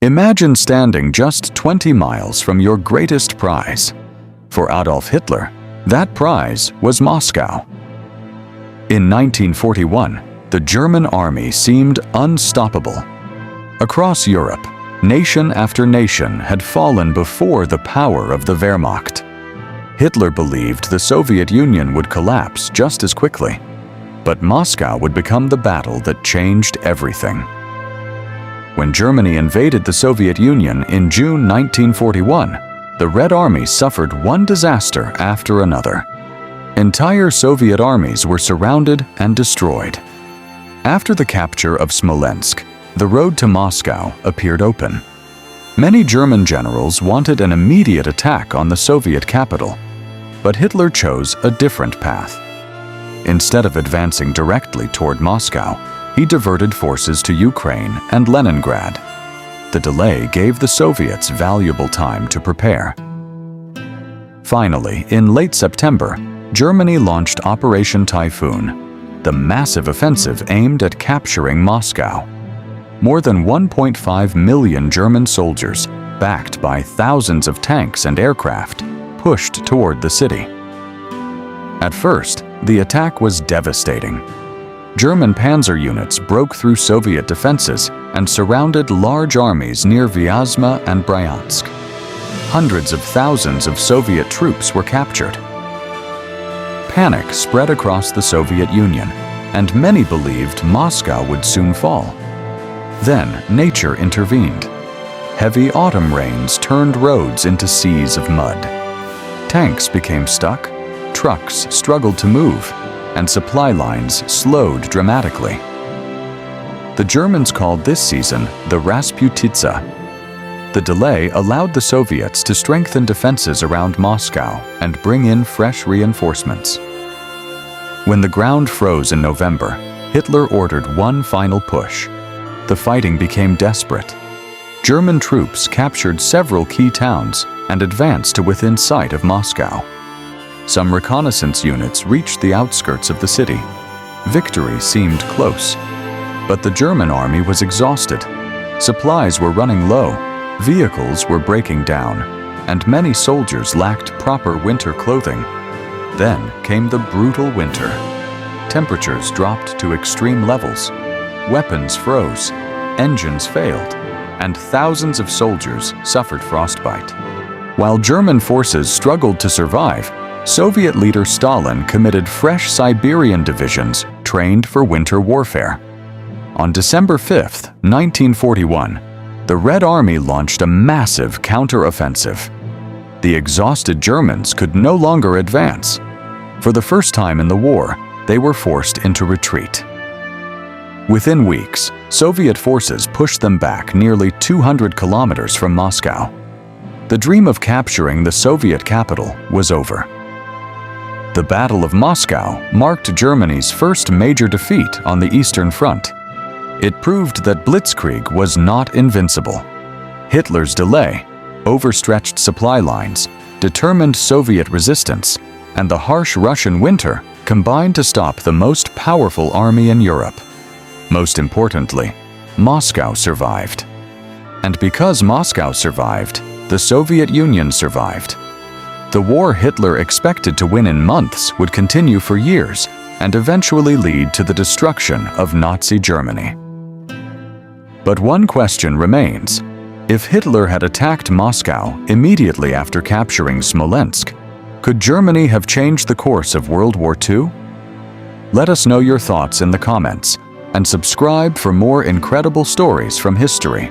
Imagine standing just 20 miles from your greatest prize. For Adolf Hitler, that prize was Moscow. In 1941, the German army seemed unstoppable. Across Europe, nation after nation had fallen before the power of the Wehrmacht. Hitler believed the Soviet Union would collapse just as quickly, but Moscow would become the battle that changed everything. When Germany invaded the Soviet Union in June 1941, the Red Army suffered one disaster after another. Entire Soviet armies were surrounded and destroyed. After the capture of Smolensk, the road to Moscow appeared open. Many German generals wanted an immediate attack on the Soviet capital, but Hitler chose a different path. Instead of advancing directly toward Moscow, he diverted forces to Ukraine and Leningrad. The delay gave the Soviets valuable time to prepare. Finally, in late September, Germany launched Operation Typhoon, the massive offensive aimed at capturing Moscow. More than 1.5 million German soldiers, backed by thousands of tanks and aircraft, pushed toward the city. At first, the attack was devastating. German panzer units broke through Soviet defenses and surrounded large armies near Vyazma and Bryansk. Hundreds of thousands of Soviet troops were captured. Panic spread across the Soviet Union, and many believed Moscow would soon fall. Then nature intervened. Heavy autumn rains turned roads into seas of mud. Tanks became stuck, trucks struggled to move, and supply lines slowed dramatically. The Germans called this season the Rasputitsa. The delay allowed the Soviets to strengthen defenses around Moscow and bring in fresh reinforcements. When the ground froze in November, Hitler ordered one final push. The fighting became desperate. German troops captured several key towns and advanced to within sight of Moscow. Some reconnaissance units reached the outskirts of the city. Victory seemed close, but the German army was exhausted. Supplies were running low, vehicles were breaking down, and many soldiers lacked proper winter clothing. Then came the brutal winter. Temperatures dropped to extreme levels. Weapons froze, engines failed, and thousands of soldiers suffered frostbite. While German forces struggled to survive, Soviet leader Stalin committed fresh Siberian divisions trained for winter warfare. On December 5, 1941, the Red Army launched a massive counteroffensive. The exhausted Germans could no longer advance. For the first time in the war, they were forced into retreat. Within weeks, Soviet forces pushed them back nearly 200 kilometers from Moscow. The dream of capturing the Soviet capital was over. The Battle of Moscow marked Germany's first major defeat on the Eastern Front. It proved that blitzkrieg was not invincible. Hitler's delay, overstretched supply lines, determined Soviet resistance, and the harsh Russian winter combined to stop the most powerful army in Europe. Most importantly, Moscow survived. And because Moscow survived, the Soviet Union survived. The war Hitler expected to win in months would continue for years and eventually lead to the destruction of Nazi Germany. But one question remains. If Hitler had attacked Moscow immediately after capturing Smolensk, could Germany have changed the course of World War II? Let us know your thoughts in the comments and subscribe for more incredible stories from history.